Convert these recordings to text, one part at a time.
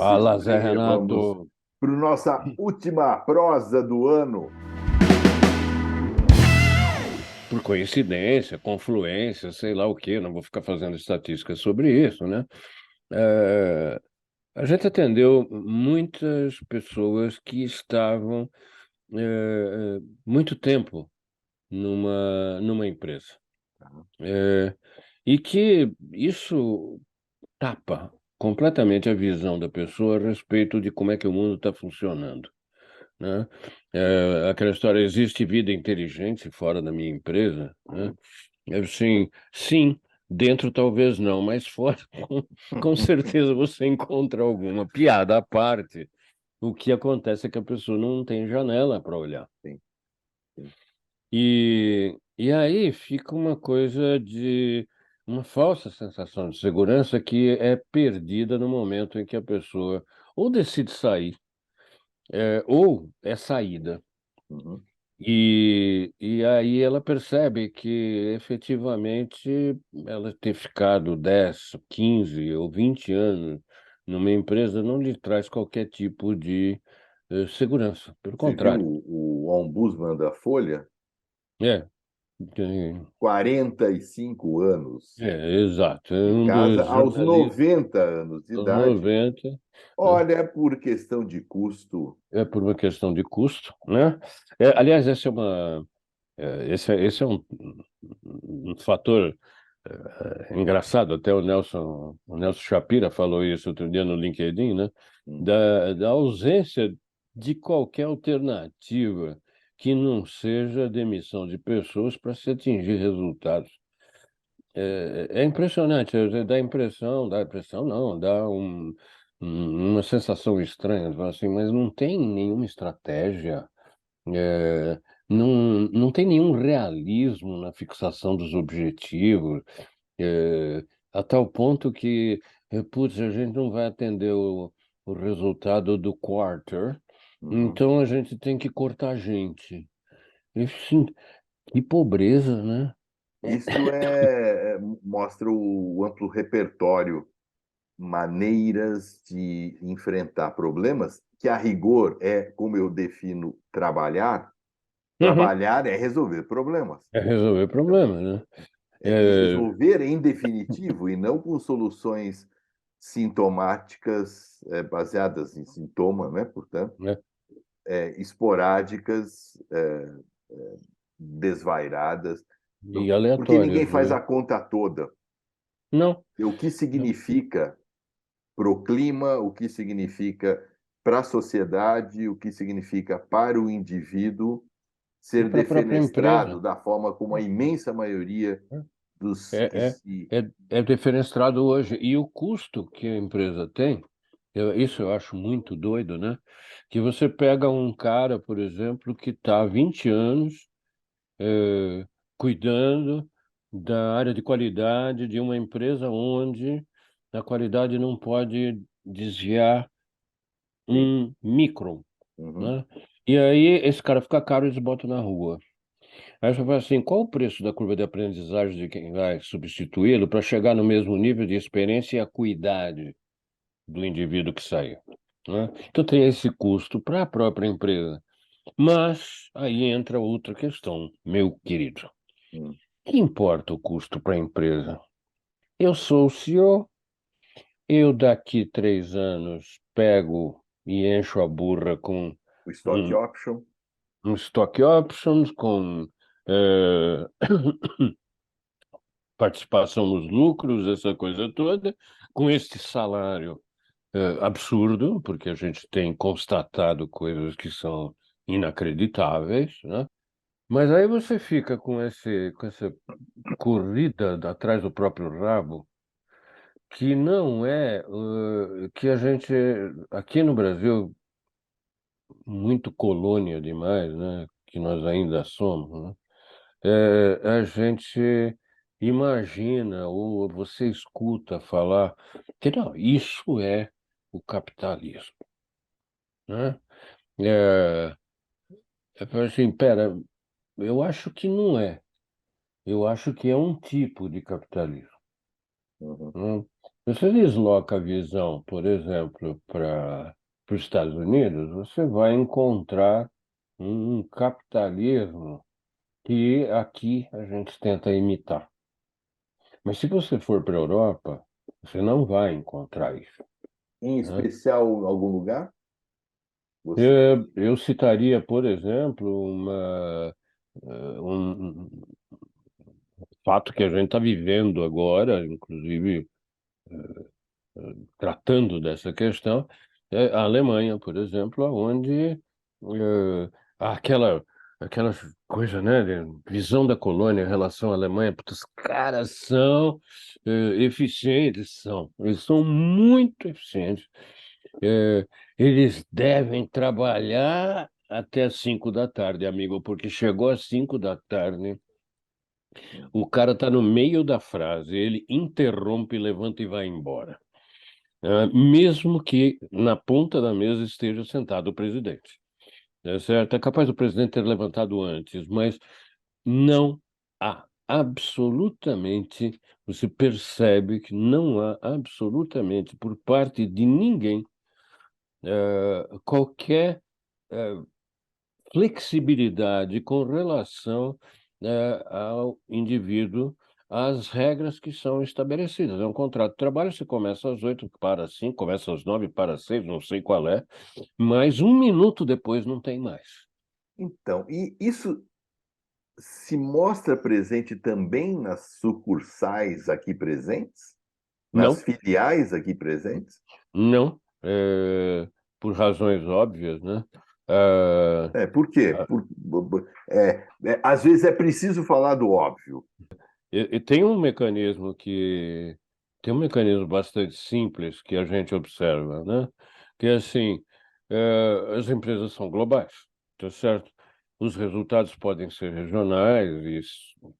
Fala, Zé Vamos Renato. para nossa última prosa do ano. Por coincidência, confluência, sei lá o quê, não vou ficar fazendo estatísticas sobre isso, né? É, a gente atendeu muitas pessoas que estavam muito tempo numa empresa. É, e que isso tapa completamente a visão da pessoa a respeito de como é que o mundo está funcionando, né? Aquela história, existe vida inteligente fora da minha empresa, né? Assim, sim, dentro talvez não, mas fora com certeza você encontra alguma piada à parte. O que acontece é que a pessoa não tem janela para olhar. Sim, sim. E aí fica uma coisa de uma falsa sensação de segurança que é perdida no momento em que a pessoa ou decide sair, ou é saída. Uhum. E aí ela percebe que efetivamente ela ter ficado 10, 15 ou 20 anos numa empresa não lhe traz qualquer tipo de segurança. Pelo Você viu contrário. o ombudsman da Folha? É, tem- 45 anos exato. É de um casa dos aos jornalistas 90 anos de dos idade. 90, né? Olha, por questão de custo. É por uma questão de custo, né? Aliás, esse é um fator engraçado, até o Nelson Shapira falou isso outro dia no LinkedIn, né? Hum. Da ausência de qualquer alternativa que não seja a demissão de pessoas para se atingir resultados. É impressionante, dá impressão não, uma sensação estranha, assim, mas não tem nenhuma estratégia, não tem nenhum realismo na fixação dos objetivos, é, a tal ponto que, putz, a gente não vai atender o resultado do quarter, Uhum. então a gente tem que cortar gente. Isso, que pobreza, né? Isso mostra o amplo repertório, maneiras de enfrentar problemas, que a rigor é, como eu defino, trabalhar. Uhum. Trabalhar é resolver problemas. É resolver Então, problema, né? e É, resolver em definitivo e não com soluções sintomáticas baseadas em sintoma, né? Portanto, né? esporádicas, desvairadas, E porque ninguém aleatórias, faz né? a conta toda. Não, E o que não. significa para o clima, o que significa para a sociedade, o que significa para o indivíduo E ser para a própria defenestrado empresa. da forma como a imensa maioria dos que É, se. é defenestrado hoje. E o custo que a empresa tem, isso eu acho muito doido, né? Que você pega um cara, por exemplo, que está há 20 anos cuidando da área de qualidade de uma empresa onde a qualidade não pode desviar Sim. um micron, Uhum. né? E aí esse cara fica caro e eles botam na rua. Aí você fala assim, qual o preço da curva de aprendizagem de quem vai substituí-lo para chegar no mesmo nível de experiência e acuidade do indivíduo que saiu, né? Então tem esse custo para a própria empresa. Mas aí entra outra questão, meu querido. Uhum. Que importa o custo para a empresa? Eu sou o CEO, eu daqui 3 anos pego e encho a burra com O stock um, option. um stock options, com eh, participação nos lucros, essa coisa toda, com este salário absurdo, porque a gente tem constatado coisas que são inacreditáveis, né? Mas aí você fica com essa corrida atrás do próprio rabo, que não é que a gente, aqui no Brasil, muito colônia demais, né? Que nós ainda somos, né? A gente imagina ou você escuta falar que não, isso é o capitalismo, né? É, assim, pera, eu acho que não é. Eu acho que é um tipo de capitalismo, Uhum. né? Você desloca a visão, por exemplo, para os Estados Unidos, você vai encontrar um capitalismo que aqui a gente tenta imitar. Mas se você for para a Europa, você não vai encontrar isso, Em né? especial algum lugar? Você... Eu citaria, por exemplo, um fato que a gente está vivendo agora, inclusive tratando dessa questão, é a Alemanha, por exemplo, onde há aquela coisa, né, de visão da colônia em relação à Alemanha, porque os caras são eficientes, eles são muito eficientes. Eh, Eles devem trabalhar até às 5 da tarde, amigo, porque chegou às 5 da tarde, o cara está no meio da frase, ele interrompe, levanta e vai embora. Mesmo que na ponta da mesa esteja sentado o presidente. É certo? É capaz do presidente ter levantado antes, mas não há absolutamente, você percebe que não há absolutamente por parte de ninguém qualquer eh, flexibilidade com relação ao indivíduo, às regras que são estabelecidas. É um contrato de trabalho, você começa às 8, para às 5, começa às 9, para às 6, não sei qual é, mas um minuto depois não tem mais. Então, e isso se mostra presente também nas sucursais aqui presentes? Nas Não, filiais aqui presentes? não, por razões óbvias, né? Ah, Por quê? ah, Às vezes é preciso falar do óbvio. e tem um mecanismo bastante simples que a gente observa, né? Que é assim, as empresas são globais, tá certo? Os resultados podem ser regionais,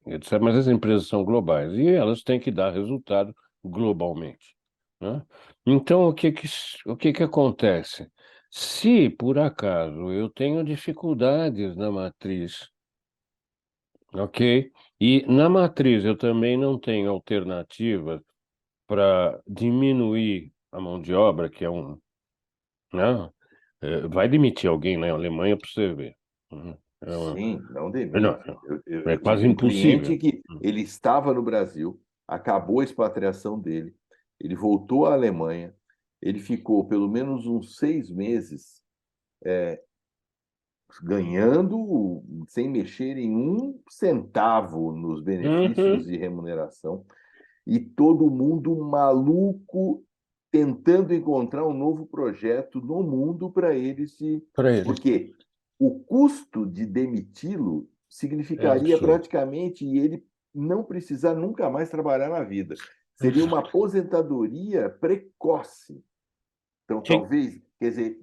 etc., mas as empresas são globais e elas têm que dar resultado globalmente, né? Então, o que que acontece? Se, por acaso, eu tenho dificuldades na matriz, ok? E na matriz eu também não tenho alternativa para diminuir a mão de obra, que é né? Vai demitir alguém na Alemanha para você ver. Uhum. Sim, não Não, demite. é Eu quase tive um cliente impossível. que ele estava no Brasil, acabou a expatriação dele, ele voltou à Alemanha, ele ficou pelo menos uns 6 meses ganhando sem mexer em um centavo nos benefícios Uhum. e remuneração, e todo mundo maluco tentando encontrar um novo projeto no mundo para ele se. Para ele. Porque o custo de demiti-lo É significaria absurdo. praticamente ele não precisar nunca mais trabalhar na vida. Seria uma aposentadoria precoce. Então, Sim. talvez, quer dizer,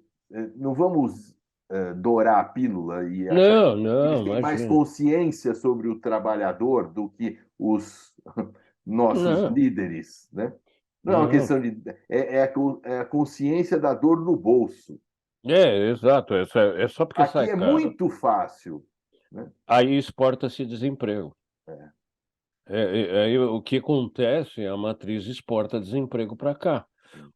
não vamos dourar a pílula e achar que Não, eles não, têm mais imagina. consciência sobre o trabalhador do que os nossos Não, líderes, né? Não é uma não. questão de. É a consciência da dor no bolso. Exato. É só porque Aqui sai é caro. muito fácil, né? Aí exporta-se desemprego. É, Aí o que acontece, a matriz exporta desemprego para cá.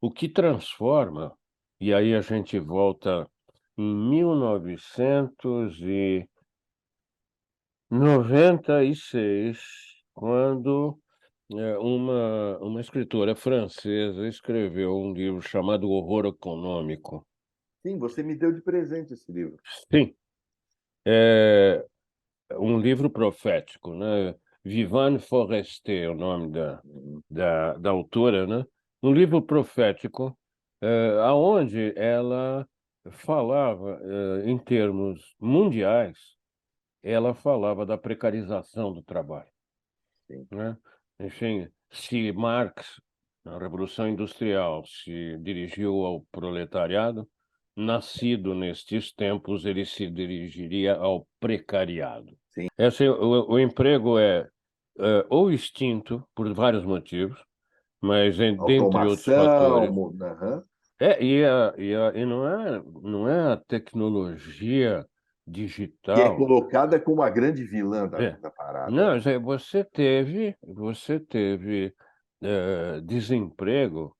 O que transforma, e aí a gente volta em 1996, quando uma escritora francesa escreveu um livro chamado Horror Econômico. sim, você me deu de presente esse livro. Sim, é um livro profético, né? Viviane Forestier é o nome da autora, né? Um livro profético, aonde ela falava, em termos mundiais, ela falava da precarização do trabalho, Sim, né? Enfim, se Marx, na Revolução Industrial, se dirigiu ao proletariado, nascido nestes tempos, ele se dirigiria ao precariado. sim. O emprego ou extinto por vários motivos, mas dentre outros Automação, fatores. aham, E não é a tecnologia que é digital. colocada como a grande vilã da, É. da parada. Não, você teve desemprego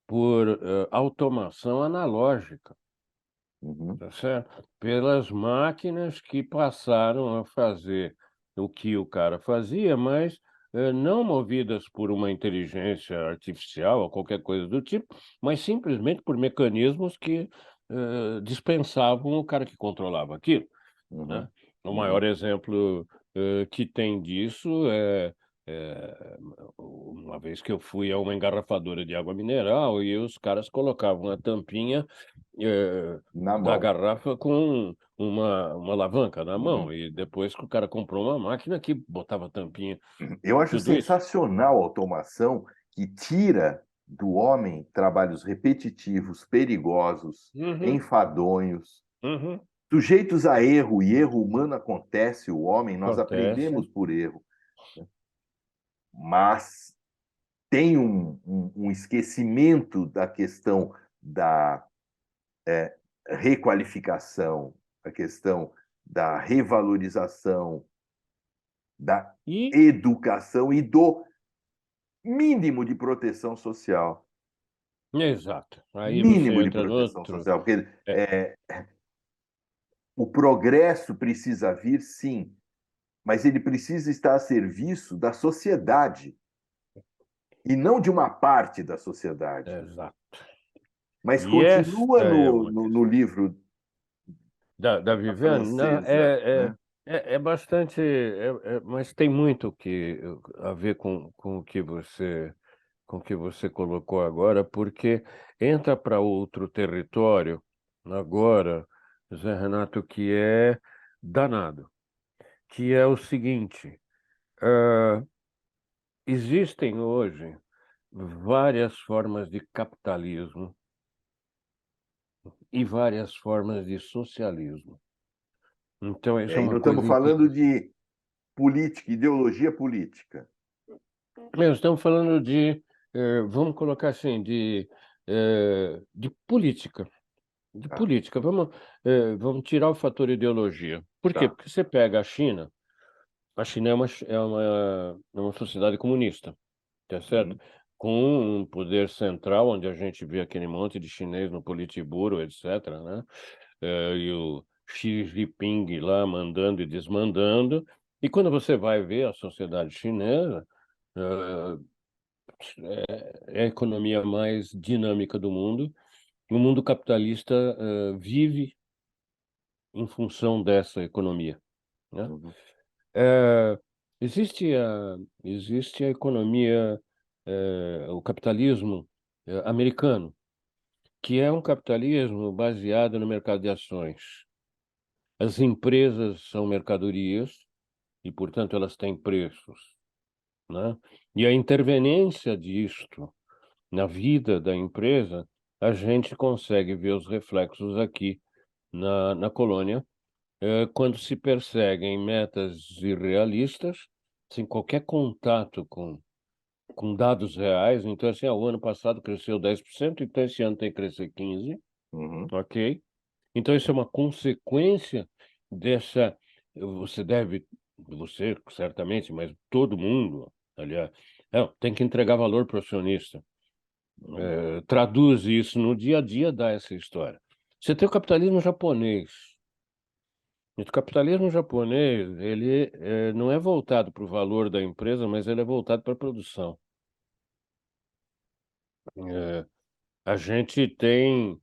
por automação analógica, Uhum, tá certo? Pelas máquinas que passaram a fazer o que o cara fazia, mas não movidas por uma inteligência artificial ou qualquer coisa do tipo, mas simplesmente por mecanismos que dispensavam o cara que controlava aquilo, né. uhum, O maior uhum. exemplo, que tem disso é uma vez que eu fui a uma engarrafadora de água mineral e os caras colocavam a tampinha, Na da mão. garrafa com uma alavanca na Uhum. mão, e depois que o cara comprou uma máquina que botava a tampinha, Eu acho tudo isso. sensacional a automação que tira do homem trabalhos repetitivos, perigosos, Uhum, enfadonhos, uhum. sujeitos a erro, e erro humano acontece, o homem, nós Acontece. aprendemos por erro, mas tem um esquecimento da questão da requalificação, a questão da revalorização, da E educação e do mínimo de proteção social. exato, aí você Mínimo de entra no proteção outro. social, porque É, o progresso precisa vir, sim, mas ele precisa estar a serviço da sociedade e não de uma parte da sociedade. exato. Mas E esta continua é no, uma no, no questão. livro Da da Viviane? Não, francesa, né? é bastante, mas tem muito que a ver com o que você colocou agora, porque entra para outro território agora, Zé Renato, que é danado, que é o seguinte: hã, existem hoje várias formas de capitalismo e várias formas de socialismo. Então isso é E uma não estamos coisa falando interessante. de política, ideologia política. Estamos falando de, vamos colocar assim, de política, de Tá, política. Vamos tirar o fator ideologia. Por quê? tá. Porque você pega a China é uma sociedade comunista, tá certo? Uhum, Com um poder central, onde a gente vê aquele monte de chinês no Politburo, etc., né? E o Xi Jinping lá mandando e desmandando. E quando você vai ver a sociedade chinesa, eh, é a economia mais dinâmica do mundo. O mundo capitalista, vive em função dessa economia, né. uhum, Eh, existe a economia, o capitalismo, americano, que é um capitalismo baseado no mercado de ações. As empresas são mercadorias e, portanto, elas têm preços, né. E a interveniência disto na vida da empresa, a gente consegue ver os reflexos aqui na colônia, quando se perseguem metas irrealistas, sem qualquer contato com dados reais. Então, assim, o ano passado cresceu 10%, então esse ano tem que crescer 15%, uhum, ok? Então isso é uma consequência dessa. Você certamente, mas todo mundo, aliás, não, tem que entregar valor para o acionista. uhum. Traduz isso no dia a dia, dá essa história. Você tem o capitalismo japonês. E o capitalismo japonês, ele não é voltado para o valor da empresa, mas ele é voltado para a produção. Eh, a gente tem,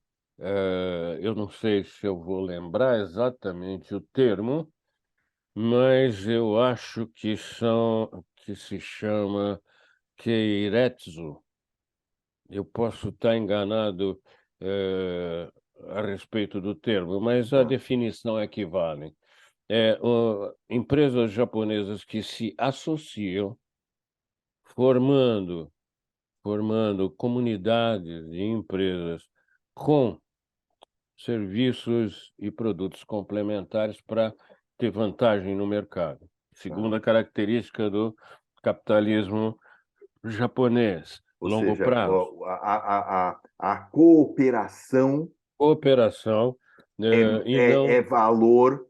eu não sei se eu vou lembrar exatamente o termo, mas eu acho que se chama Keiretsu. Eu posso estar enganado, a respeito do termo, mas a Tá. definição equivale. Empresas japonesas que se associam, formando comunidades de empresas com serviços e produtos complementares para ter vantagem no mercado. Tá. Segunda característica do capitalismo japonês, Ou longo seja, prazo. a cooperação Cooperação, é, e é não valor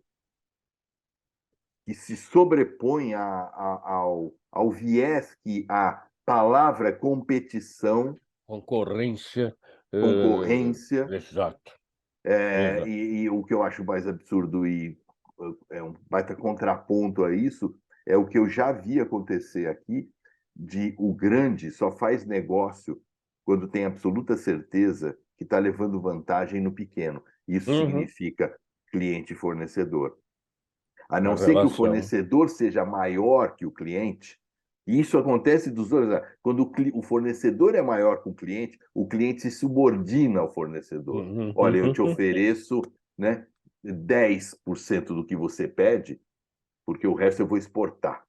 que se sobrepõe ao viés que a palavra competição, concorrência, concorrência, exato, exato. e o que eu acho mais absurdo e é um baita contraponto a isso, é o que eu já vi acontecer aqui, de o grande só faz negócio quando tem absoluta certeza que está levando vantagem no pequeno. Isso Uhum. significa cliente e fornecedor. A A não ser que o relação, fornecedor seja maior que o cliente, e isso acontece dos dois lados. Quando o fornecedor é maior que o cliente se subordina ao fornecedor. uhum, Olha, eu te uhum, ofereço, né, 10% do que você pede, porque o resto eu vou exportar.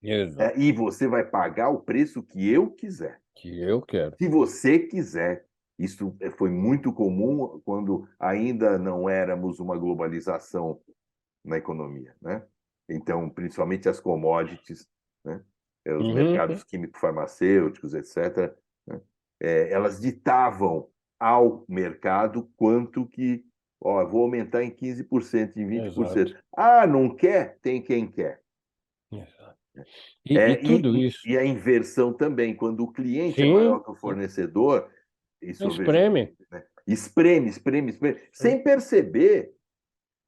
exato, E você vai pagar o preço que eu quiser. que eu quero. Se você quiser. Isso foi muito comum quando ainda não éramos uma globalização na economia, né? Então, principalmente as commodities, né? Os Uhum. mercados químico-farmacêuticos, etc., né? Elas ditavam ao mercado quanto que, ó, vou aumentar em 15%, em vinte por Exato, cento. Ah, não quer? Tem quem quer. exato. E tudo isso, E a inversão também, quando o cliente é sim, maior que o fornecedor, isso eu vejo muito, espreme. né? Espreme, espreme, espreme, sem perceber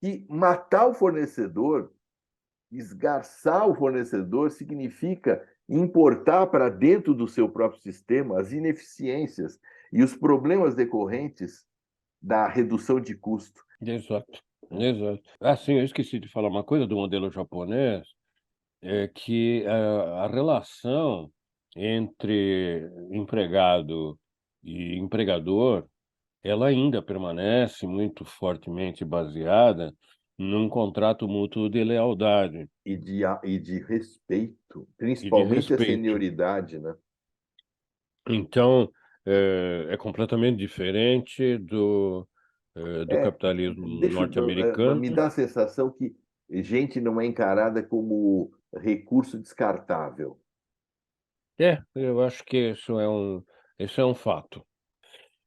que matar o fornecedor, esgarçar o fornecedor, significa importar para dentro do seu próprio sistema as ineficiências e os problemas decorrentes da redução de custo, Exato, né? exato. Assim, eu esqueci de falar uma coisa do modelo japonês, é que a relação entre empregado e empregador, ela ainda permanece muito fortemente baseada num contrato mútuo de lealdade E de respeito, e de principalmente a respeito. senioridade, né? Então, é completamente diferente do capitalismo Me norte-americano. dá a sensação que gente não é encarada como recurso descartável. É, eu acho que isso é um fato.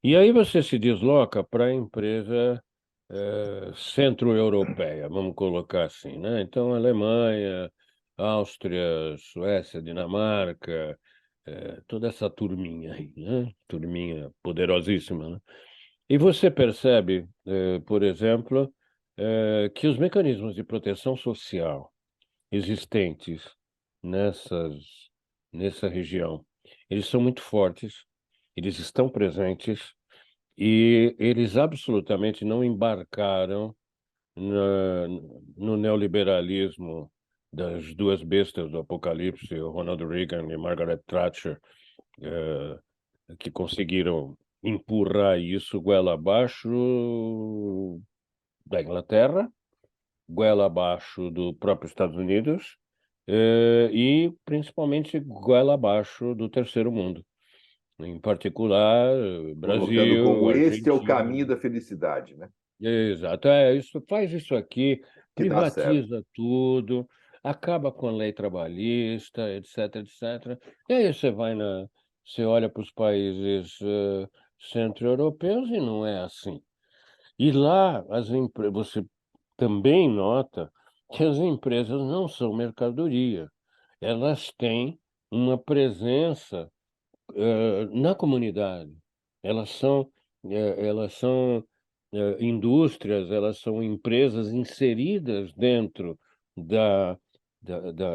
E aí você se desloca para a empresa, centro-europeia, vamos colocar assim, né. Então Alemanha, Áustria, Suécia, Dinamarca, toda essa turminha aí, né, turminha poderosíssima, né. E você percebe, por exemplo, que os mecanismos de proteção social existentes nessas nessa região, eles são muito fortes, eles estão presentes e eles absolutamente não embarcaram na no neoliberalismo das 2 bestas do apocalipse, o Ronald Reagan e Margaret Thatcher, eh, que conseguiram empurrar isso goela abaixo da Inglaterra, goela abaixo do próprio Estados Unidos, e principalmente goela abaixo do terceiro mundo, em particular Colocando Brasil, como este é o caminho Argentina. da felicidade, né? Exato, isso, faz isso aqui, Que dá certo. privatiza tudo, acaba com a lei trabalhista, etc, etc. E aí você olha para os países, centro-europeus e não é assim. E lá você também nota que as empresas não são mercadoria, elas têm uma presença na comunidade. Elas são, elas são, indústrias, elas são empresas inseridas dentro da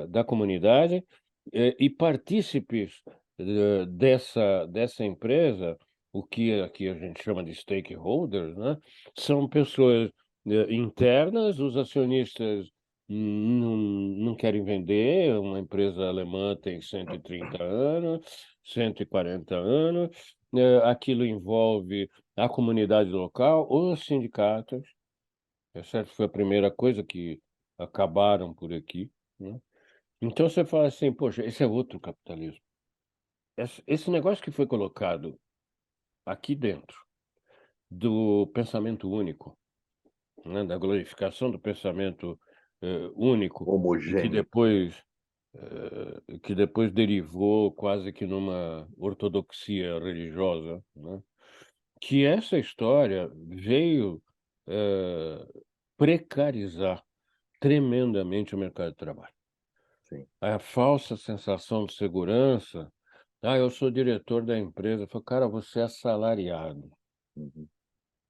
da comunidade, e partícipes, dessa empresa, o que aqui a gente chama de stakeholders, né, são pessoas, internas, os acionistas não querem vender, uma empresa alemã tem 130 anos, 140 anos, aquilo envolve a comunidade local, os sindicatos, é certo, foi a primeira coisa que acabaram por aqui, né. Então você fala assim: "Poxa, esse é outro capitalismo". Esse negócio que foi colocado aqui dentro do pensamento único, né, da glorificação do pensamento, único e Homogêneo. que depois derivou quase que numa ortodoxia religiosa, né, que essa história veio, eh, precarizar tremendamente o mercado de trabalho. Sim. A falsa sensação de segurança Ah, eu sou diretor da empresa. Eu falo, cara, você é assalariado, Uhum.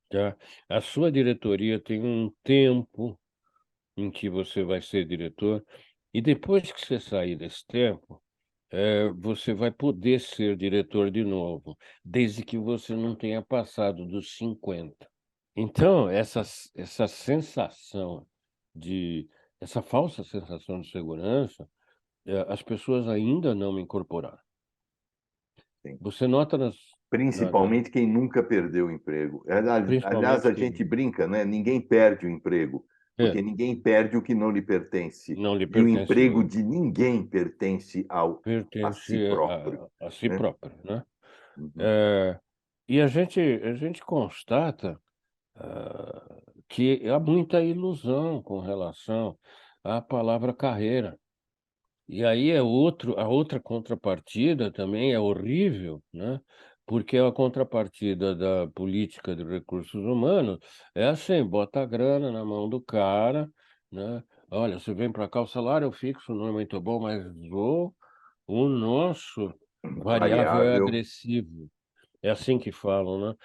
tá? A sua diretoria tem um tempo em que você vai ser diretor, e depois que você sair desse tempo, você vai poder ser diretor de novo, desde que você não tenha passado dos 50. Então, essa sensação de essa falsa sensação de segurança, as pessoas ainda não incorporaram. Sim. Você nota Principalmente quem nunca perdeu o emprego. Aliás, principalmente a quem gente brinca, né? Ninguém perde o emprego, porque é, ninguém perde o que não lhe pertence. não lhe E o pertence emprego mais, de ninguém pertence a pertence si próprio, a si né? próprio, né? Uhum, Eh, e a gente constata, que há muita ilusão com relação à palavra carreira. E aí a outra contrapartida também é horrível, né, porque a contrapartida da política de recursos humanos é assim: bota a grana na mão do cara, né, "Olha, você vem para cá, o salário fixo não é muito bom, mas o nosso variável é variável, agressivo". É assim que falam, né.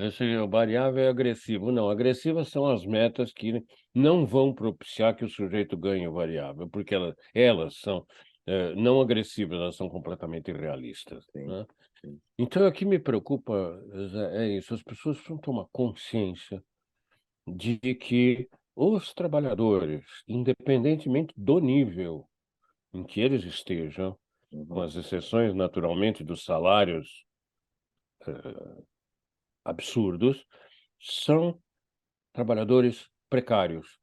Esse o variável é agressivo. Não, agressivas são as metas que não vão propiciar que o sujeito ganhe o variável, porque elas são, não agressivas, elas são completamente irrealistas, sim, né. sim. Então o que me preocupa, Zé, é isso, as pessoas precisam tomar consciência de que os trabalhadores, independentemente do nível em que eles estejam, com Uhum, as exceções naturalmente dos salários absurdos, são trabalhadores precários.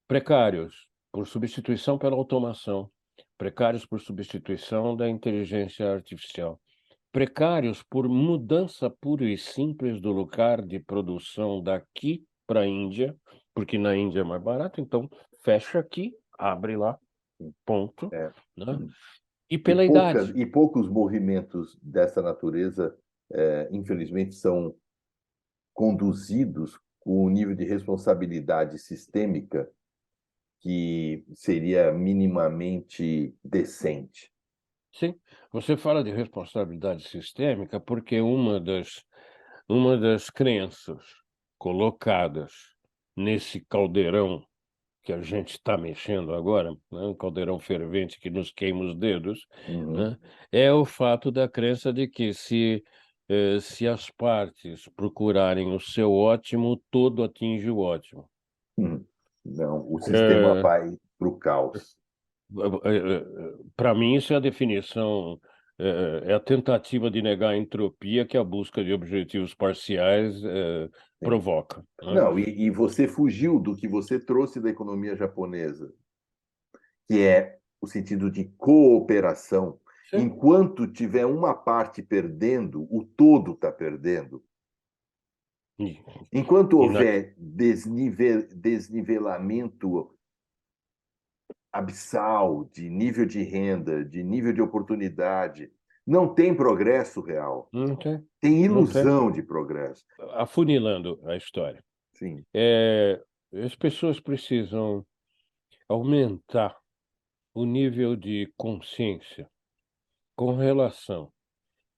Precários por substituição pela automação, precários por substituição da inteligência artificial, precários por mudança pura e simples do lugar de produção daqui para a Índia, porque na Índia é mais barato, então fecha aqui, abre lá, sim. ponto, É. né. Uhum. E pela idade. E poucos movimentos dessa natureza, infelizmente, são conduzidos com um nível de responsabilidade sistêmica que seria minimamente decente. Sim, você fala de responsabilidade sistêmica, porque uma das crenças colocadas nesse caldeirão que a gente está mexendo agora, né, um caldeirão fervente que nos queima os dedos, Uhum. né, é o fato da crença de que se as partes procurarem o seu ótimo, o todo atinge o ótimo. Uhum. Não, o sistema Eh vai para o caos. Para mim, isso é a definição, é a tentativa de negar a entropia que a busca de objetivos parciais, Sim. provoca, né. Não, e você fugiu do que você trouxe da economia japonesa, que é o sentido de cooperação. Sim. Enquanto tiver uma parte perdendo, o todo está perdendo. E Enquanto e na houver desnivelamento abissal de nível de renda, de nível de oportunidade, não tem progresso real. não tem, Tem não tem. ilusão de progresso. Afunilando a história, Sim. eh, as pessoas precisam aumentar o nível de consciência com relação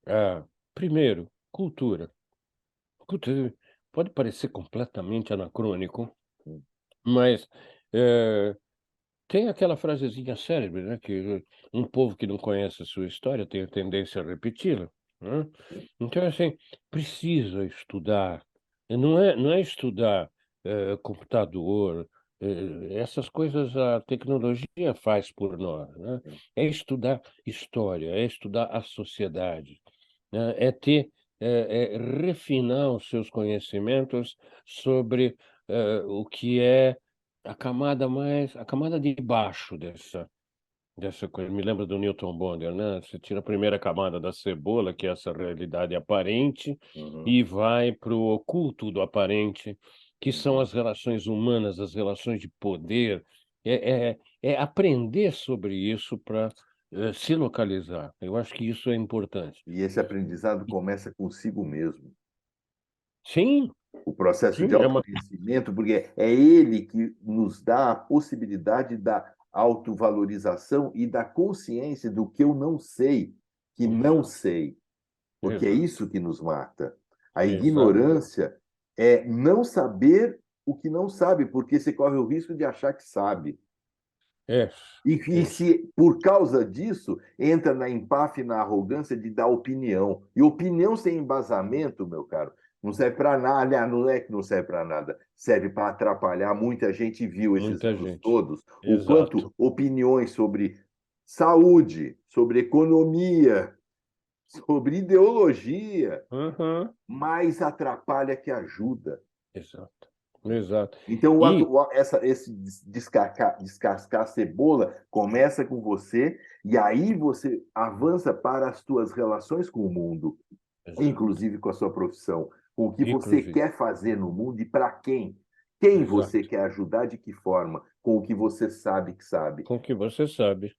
a, primeiro, cultura. Cultura pode parecer completamente anacrônico, mas, eh tem aquela frasezinha célebre, né, que um povo que não conhece a sua história tem a tendência a repeti-la, né. Então, assim, precisa estudar, e não é estudar, computador, essas coisas a tecnologia faz por nós, né. É estudar história, é estudar a sociedade, né, é ter refinar os seus conhecimentos sobre, o que é a camada de baixo dessa coisa. Me lembra do Newton Bonder, né, você tira a primeira camada da cebola, que é essa realidade aparente, Uhum, e vai para o oculto do aparente, que são uhum. as relações humanas, as relações de poder. É aprender sobre isso para se localizar. Eu acho que isso é importante. E esse aprendizado começa consigo mesmo. Sim, O processo de sim, é uma autoconhecimento, porque é ele que nos dá a possibilidade da autovalorização e da consciência do que eu não sei. que não sei, porque é Exato, isso que nos mata. A exato. ignorância é não saber o que não sabe, porque você corre o risco de achar que sabe. Isso, E isso. se, por causa disso, entra na empáfia e na arrogância de dar opinião. E opinião sem embasamento, meu caro, não serve para nada. Aliás, não é que não serve para nada, serve para atrapalhar. Muita gente viu esses Muita anos gente. todos o Exato. quanto opiniões sobre saúde, sobre economia, sobre ideologia, Uhum. mais atrapalha que ajuda. Exato. Exato. Então, E, esse descascar a cebola começa com você, e aí você avança para as suas relações com o mundo, exato. inclusive com a sua profissão, com o que você Inclusive. quer fazer no mundo e para quem. Quem você Exato. quer ajudar, de que forma, com o que você sabe que sabe. Com o que você sabe,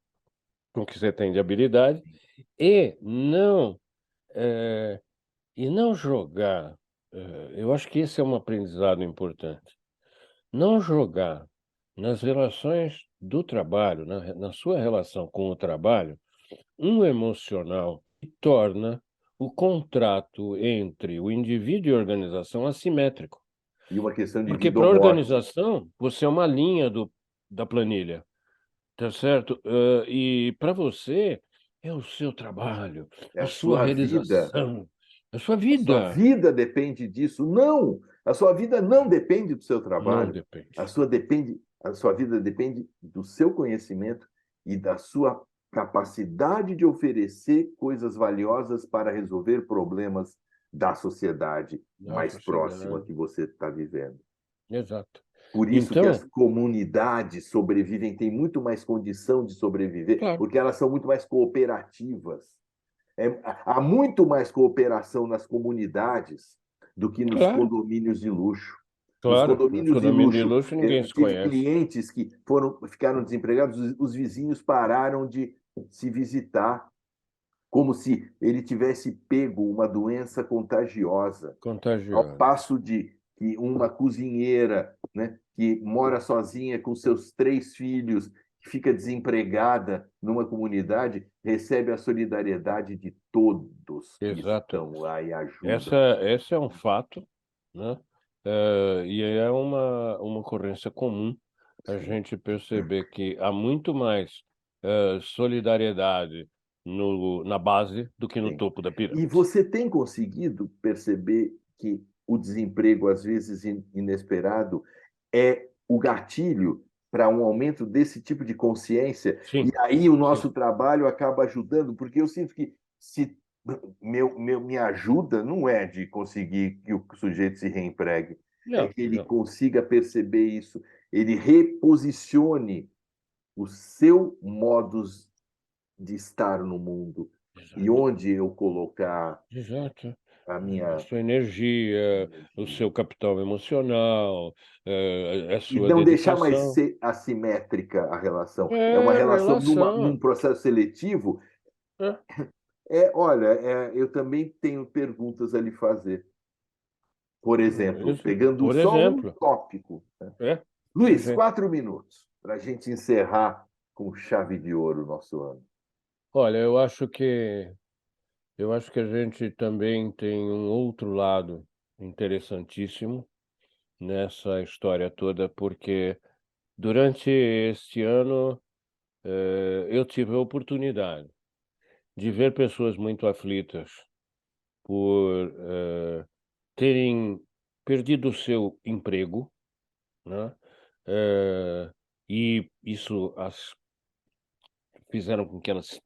com o que você tem de habilidade, e não, eh, e não jogar. Eu acho que esse é um aprendizado importante. Não jogar nas relações do trabalho, na sua relação com o trabalho, um emocional que torna o contrato entre o indivíduo e a organização assimétrico. E uma questão de Porque vida para ou a morte. organização, você é uma linha da planilha, tá certo? E para você, é o seu trabalho, É a a sua sua vida. realização, a sua A sua vida. vida depende disso. Não! A sua vida não depende do seu Não trabalho. depende. A sua vida depende do seu conhecimento e da sua capacidade de oferecer coisas valiosas para resolver problemas da sociedade Da mais próxima sociedade. que você está vivendo. Exato. Por isso que as Então, comunidades sobrevivem, têm muito mais condição de sobreviver, claro, porque elas são muito mais cooperativas. Há muito mais cooperação nas comunidades do que nos claro, condomínios de luxo. Nos claro. Nos condomínios de condomínios de luxo, luxo ninguém se tive conhece. clientes que ficaram desempregados, os vizinhos pararam de se visitar, como se ele tivesse pego uma doença contagiosa. Ao Contagiosa. passo de que uma cozinheira, né, que mora sozinha com seus 3 filhos, que fica desempregada numa comunidade, recebe a solidariedade de todos que Exato. estão lá e ajudam. Esse é um fato, né? E é uma ocorrência comum a Sim. gente perceber que há muito mais solidariedade na base do que no Sim. topo da E pirâmide. você tem conseguido perceber que o desemprego, às vezes inesperado, é o gatilho para um aumento desse tipo de consciência? E Sim, aí o sim. nosso trabalho acaba ajudando, porque eu sinto que se minha ajuda não é de conseguir que o sujeito se reempregue, é Não, que ele não. consiga perceber isso, ele reposicione o seu modus de estar no mundo e Exato. onde eu colocar Exato. a A minha sua energia, o energia. seu capital emocional, a E sua não deixar mais dedicação. ser assimétrica a relação. É uma É relação num relação. processo seletivo. É, Olha, eu também tenho perguntas a lhe fazer. Por exemplo, pegando por só um exemplo, tópico, né? é, a Luiz, gente, 4 minutos para a gente encerrar com chave de ouro o nosso ano. olha, eu acho que a gente também tem um outro lado interessantíssimo nessa história toda, porque durante este ano, eu tive a oportunidade de ver pessoas muito aflitas por, terem perdido o seu emprego, né, e isso as fizeram com que elas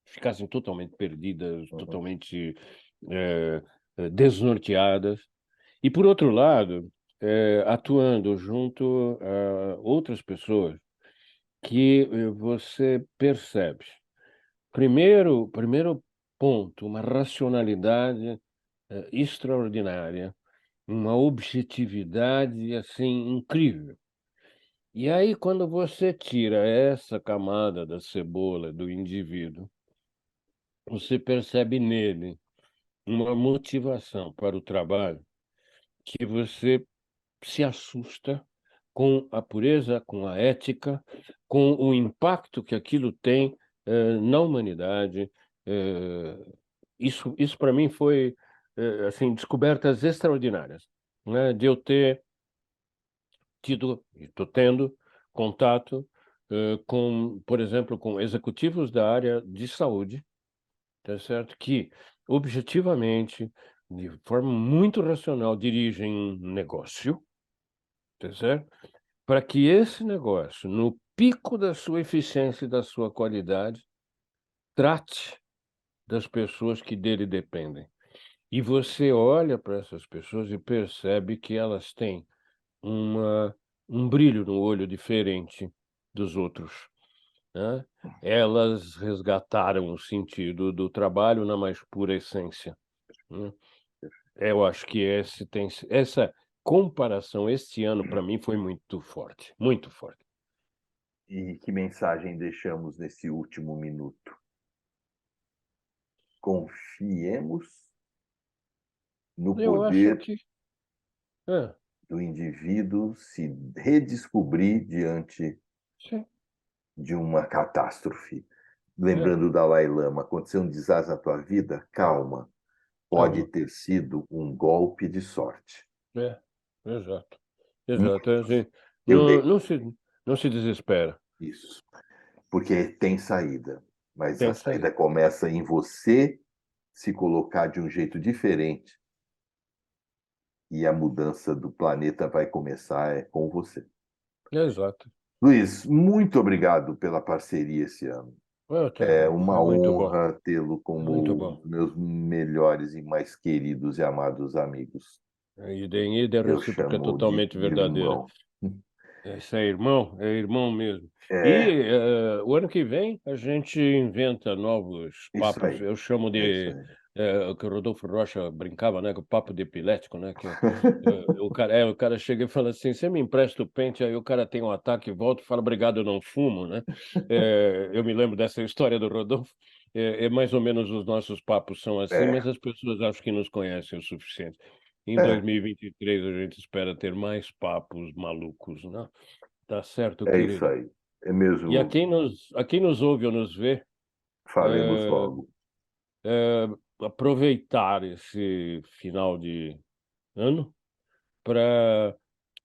ficassem totalmente perdidas, Uhum. totalmente, desnorteadas. E por outro lado, atuando junto a outras pessoas que, você percebe, primeiro ponto, uma racionalidade, extraordinária, uma objetividade, assim, incrível. E aí quando você tira essa camada da cebola do indivíduo, você percebe nele uma motivação para o trabalho que você se assusta com a pureza, com a ética, com o impacto que aquilo tem, na humanidade, Isso para mim foi assim, descobertas extraordinárias, né? De eu ter tido, e estou tendo, contato com, por exemplo, com executivos da área de saúde, tá certo? Que, objetivamente, de forma muito racional, dirigem um negócio, tá certo? Para que esse negócio, no pico da sua eficiência e da sua qualidade, trate das pessoas que dele dependem. E você olha para essas pessoas e percebe que elas têm uma um brilho no olho diferente dos outros, né. Elas resgataram o sentido do trabalho na mais pura essência, né. Eu acho que essa comparação este ano para mim foi muito forte, muito forte. E que mensagem deixamos nesse último minuto? Confiemos no Eu acho poder que hã, do indivíduo se redescobrir diante sim, de uma catástrofe. é, Lembrando o Dalai Lama, aconteceu um desastre na tua vida? Calma, pode calma, ter sido um golpe de sorte. é, exato, exato, é Muitos, assim, eu dei não se desespera, isso, porque tem saída, mas a tem saída saída. começa em você se colocar de um jeito diferente e a mudança do planeta vai começar com você. Exato. Luiz, muito obrigado pela parceria esse ano. Eu É também, foi uma muito bom, honra tê-lo muito como um bom. dos meus melhores e mais queridos e amados amigos. E a Eu recíproca é chamo de totalmente verdadeira. irmão. Isso é irmão mesmo. É, E o ano que vem a gente inventa novos isso papos, aí, eu chamo é isso de, aí. o que o Rodolfo Rocha brincava, né, com o papo de epilético, né, que o cara chega e fala assim: "Você me empresta o pente?" Aí o cara tem um ataque, volta e fala: "Obrigado, eu não fumo", né. Eu me lembro dessa história do Rodolfo. Mais ou menos os nossos papos são assim, É, mas as pessoas acho que nos conhecem o suficiente. Em é, 2023 a gente espera ter mais papos malucos, né. Tá certo, é isso querido. aí. É E mesmo, a quem nos ouve ou nos vê, faremos eh logo. aproveitar esse final de ano para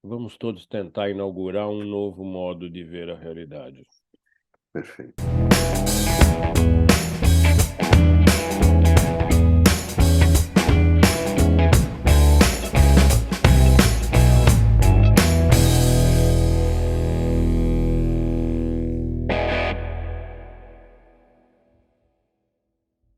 vamos todos tentar inaugurar um novo modo de ver a realidade. Perfeito.